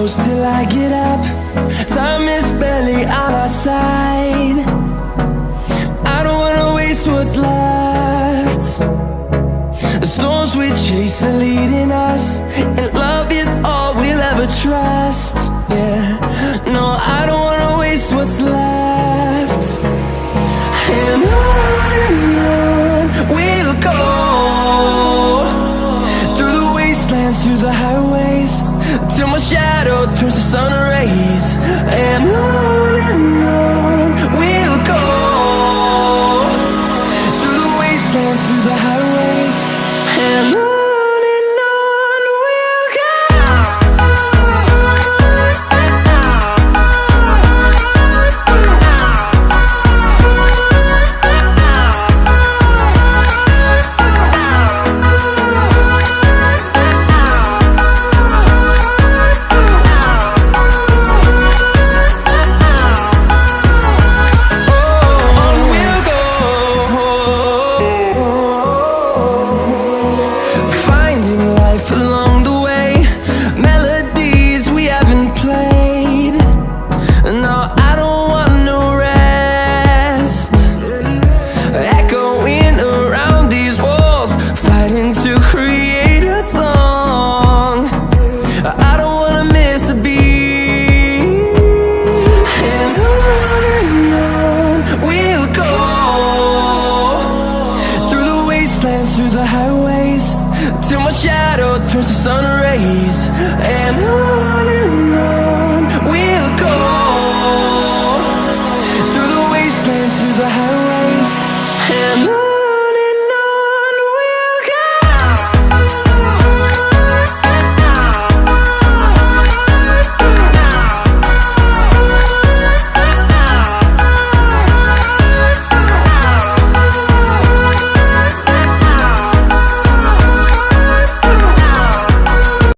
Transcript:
goes till I get up. Time is barely on our side. I don't wanna waste what's left. The storms we chase are leading us, and love is all we'll ever trust. Yeah, no, I don't wanna waste what's left. And on we'll go, through the wastelands, through the highways, till my shadow turns to sun rays. And on we'll go, through the wastelands, through the highways, and on we'll go. Through the highways, till my shadow turns to sun rays. And